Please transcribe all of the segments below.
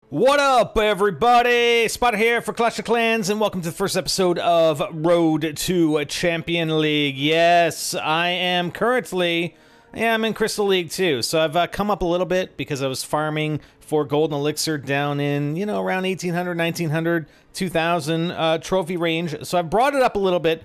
What up, everybody? Spotter here for Clash of Clans, and welcome to the first episode of Road to Champion League. Yes, I am currently... Yeah, I'm in Crystal League too, so I've come up a little bit because I was farming for Golden Elixir down in, you know, around 1800, 1900, 2000 trophy range. So I've brought it up a little bit,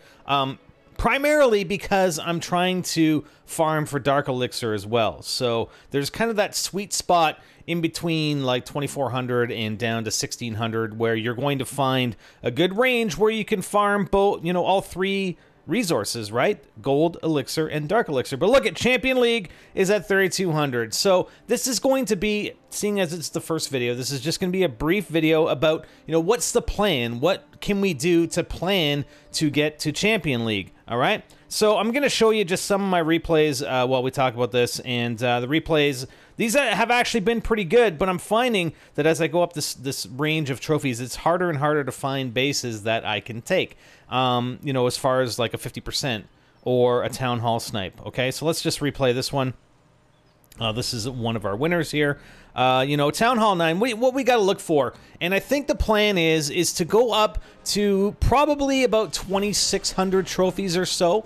primarily because I'm trying to farm for Dark Elixir as well. So there's kind of that sweet spot in between like 2400 and down to 1600 where you're going to find a good range where you can farm both, you know, all three resources, right? Gold, Elixir, and Dark Elixir. But look at Champion League is at 3200. So this is going to be, seeing as it's the first video, this is just going to be a brief video about, you know, what's the plan? What can we do to plan to get to Champion League? All right. So I'm going to show you just some of my replays while we talk about this, and the replays, these have actually been pretty good, but I'm finding that as I go up this range of trophies, it's harder and harder to find bases that I can take, you know, as far as like a 50% or a Town Hall snipe. Okay, so let's just replay this one. This is one of our winners here. You know, Town Hall 9, what we got to look for, and I think the plan is to go up to probably about 2,600 trophies or so,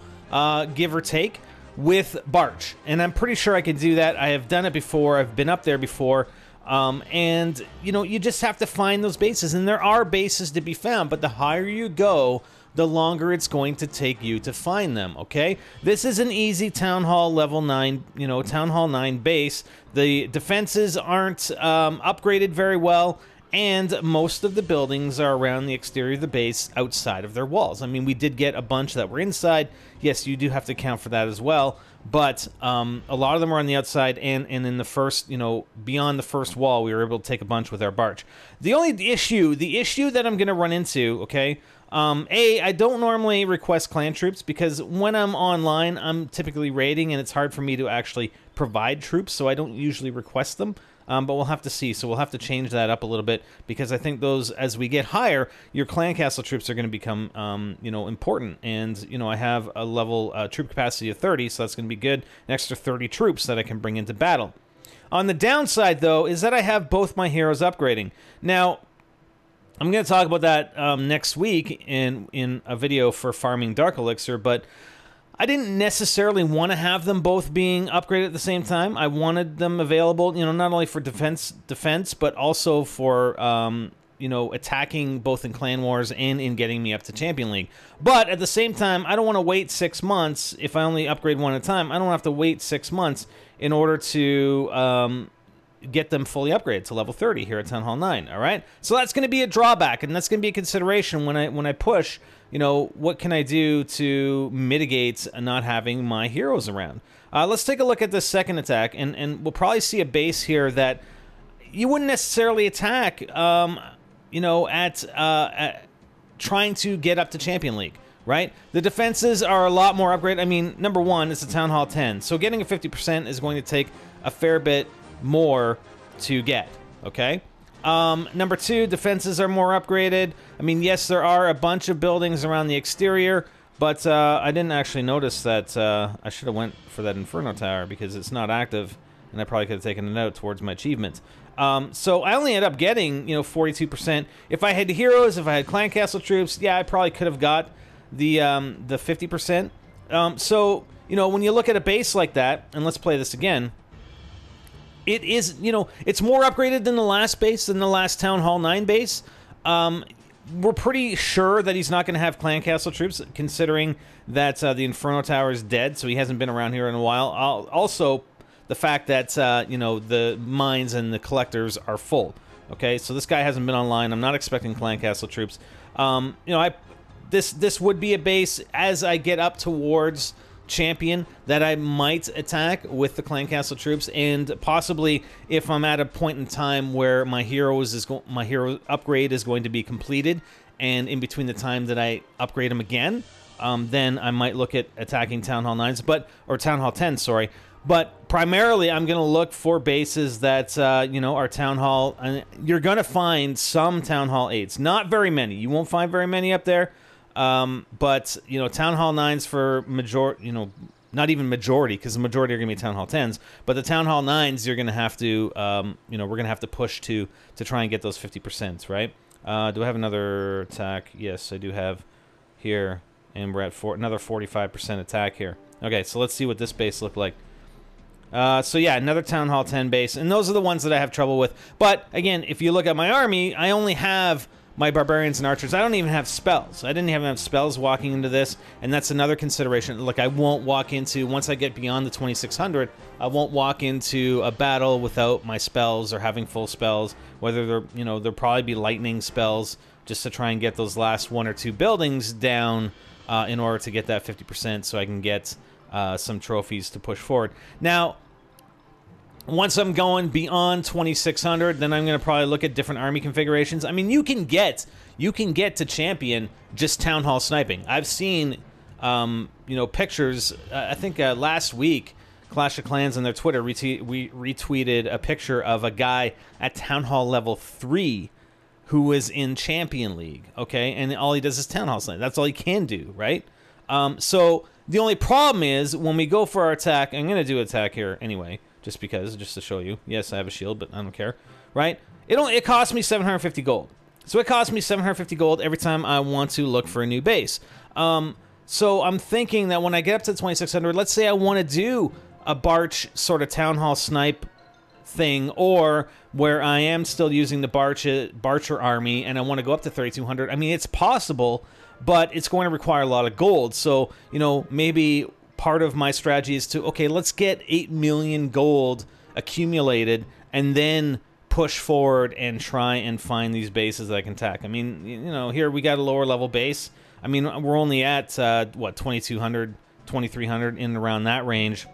give or take, with Barch. And I'm pretty sure I can do that. I have done it before. I've been up there before. And, you know, you just have to find those bases. And there are bases to be found, but the higher you go, the longer it's going to take you to find them, okay? This is an easy Town Hall level 9, you know, Town Hall 9 base. The defenses aren't upgraded very well, and most of the buildings are around the exterior of the base outside of their walls. I mean, we did get a bunch that were inside. Yes, you do have to account for that as well, but a lot of them are on the outside, and in the first, you know, beyond the first wall, we were able to take a bunch with our Barch. The issue that I'm going to run into, okay, I don't normally request clan troops because when I'm online, I'm typically raiding, and it's hard for me to actually provide troops, so I don't usually request them. But we'll have to see, so we'll have to change that up a little bit, because I think those, as we get higher, your clan castle troops are going to become, you know, important. And, you know, I have a level troop capacity of 30, so that's going to be good. An extra 30 troops that I can bring into battle. On the downside, though, is that I have both my heroes upgrading. Now, I'm going to talk about that next week in a video for farming Dark Elixir, but I didn't necessarily want to have them both being upgraded at the same time. I wanted them available, you know, not only for defense, but also for, you know, attacking both in Clan Wars and in getting me up to Champion League. But at the same time, I don't want to wait 6 months. If I only upgrade one at a time, I don't have to wait 6 months in order to get them fully upgraded to level 30 here at Town Hall 9, all right? So that's going to be a drawback, and that's going to be a consideration when I push, you know, what can I do to mitigate not having my heroes around. Let's take a look at this second attack, and we'll probably see a base here that you wouldn't necessarily attack, you know, at trying to get up to Champion League, right? The defenses are a lot more upgraded. I mean, number one, it's a Town Hall 10, so getting a 50% is going to take a fair bit more to get, okay? Number two, defenses are more upgraded. I mean, yes, there are a bunch of buildings around the exterior, but I didn't actually notice that. I should have went for that Inferno Tower because it's not active, and I probably could have taken it out towards my achievement. So I only ended up getting, you know, 42%. If I had heroes, if I had clan castle troops, yeah, I probably could have got the 50%. So, you know, when you look at a base like that, and let's play this again, it is, you know, it's more upgraded than the last base, than the last Town Hall 9 base. We're pretty sure that he's not going to have clan castle troops, considering that the Inferno Tower is dead, so he hasn't been around here in a while. Also, the fact that, you know, the mines and the collectors are full. Okay, so this guy hasn't been online. I'm not expecting clan castle troops. You know, this would be a base as I get up towards Champion that I might attack with the clan castle troops, and possibly if I'm at a point in time where my hero upgrade is going to be completed, and in between the time that I upgrade him again, then I might look at attacking Town Hall 9s, or Town Hall 10, sorry. But primarily, I'm going to look for bases that, you know, are Town Hall. You're going to find some Town Hall 8s. Not very many. You won't find very many up there. But, you know, Town Hall 9s for not even majority, because the majority are going to be Town Hall 10s, but the Town Hall 9s, you're going to have to, we're going to have to push to try and get those 50%, right? Do I have another attack? Yes, I do have here, and we're at another 45% attack here. Okay, so let's see what this base looked like. So yeah, another Town Hall 10 base, and those are the ones that I have trouble with. But again, if you look at my army, I only have my barbarians and archers. I don't even have spells. I didn't even have spells walking into this, and that's another consideration. Look, I won't walk into, once I get beyond the 2600, I won't walk into a battle without my spells or having full spells, whether they're, there'll probably be lightning spells just to try and get those last 1 or 2 buildings down in order to get that 50% so I can get some trophies to push forward. Now, once I'm going beyond 2600, then I'm going to probably look at different army configurations. I mean, you can get to champion just Town Hall sniping. I've seen, pictures. I think last week, Clash of Clans on their Twitter retweeted a picture of a guy at Town Hall level 3 who was in Champion League. Okay, and all he does is Town Hall snipe. That's all he can do, right? So the only problem is when we go for our attack. I'm going to do attack here anyway. Just to show you. Yes, I have a shield, but I don't care, right? It costs me 750 gold. So it costs me 750 gold every time I want to look for a new base. So I'm thinking that when I get up to 2600, let's say I want to do a Barch sort of Town Hall snipe thing, or where I am still using the Barcher army and I want to go up to 3200. I mean, it's possible, but it's going to require a lot of gold. So, maybe part of my strategy is to, okay, let's get 8 million gold accumulated and then push forward and try and find these bases that I can attack. I mean, here we got a lower level base. I mean, we're only at, 2200, 2300, in around that range.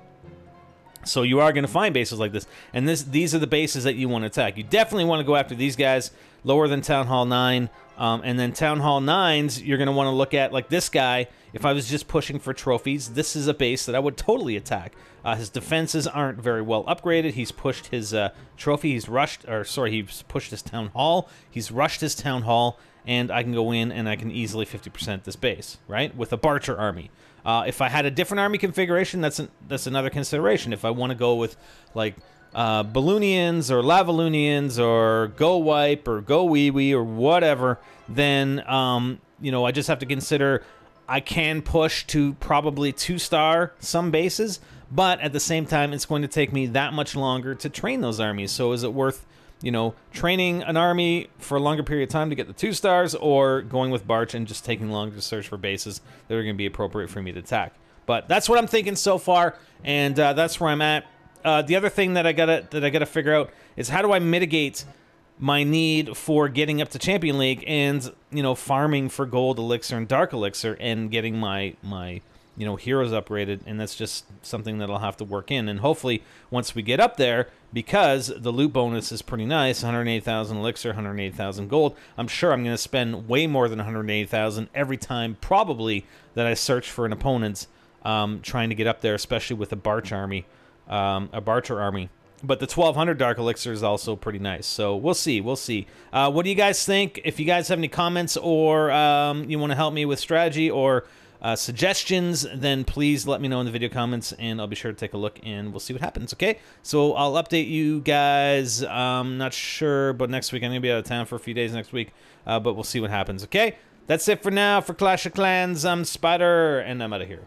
So you are going to find bases like this. And these are the bases that you want to attack. You definitely want to go after these guys lower than Town Hall 9. And then Town Hall 9s, you're going to want to look at, like this guy. If I was just pushing for trophies, this is a base that I would totally attack. His defenses aren't very well upgraded. He's pushed his trophy. He's pushed his Town Hall. He's rushed his Town Hall. And I can go in and I can easily 50% this base, right? With a Barcher army. If I had a different army configuration, that's another consideration. If I want to go with, like, Balloonians or Lavaloonians or Go Wipe or Go Wee Wee or whatever, then, I just have to consider I can push to probably 2-star some bases, but at the same time, it's going to take me that much longer to train those armies. So is it worth, training an army for a longer period of time to get the 2 stars, or going with Barch and just taking longer to search for bases that are going to be appropriate for me to attack? But that's what I'm thinking so far, and that's where I'm at. The other thing that I gotta figure out is, how do I mitigate my need for getting up to Champion League and farming for gold elixir and dark elixir and getting my heroes upgraded. And that's just something that I'll have to work in. And hopefully once we get up there, because the loot bonus is pretty nice, 180,000 elixir, 180,000 gold, I'm sure I'm going to spend way more than 180,000 every time probably that I search for an opponent trying to get up there, especially with a Barcher army. But the 1200 Dark Elixir is also pretty nice. So we'll see. What do you guys think? If you guys have any comments, or you want to help me with strategy or suggestions, then please let me know in the video comments, and I'll be sure to take a look, and we'll see what happens, okay? So I'll update you guys. Not sure, but next week I'm going to be out of town for a few days next week, but we'll see what happens, okay? That's it for now for Clash of Clans. I'm Spider, and I'm out of here.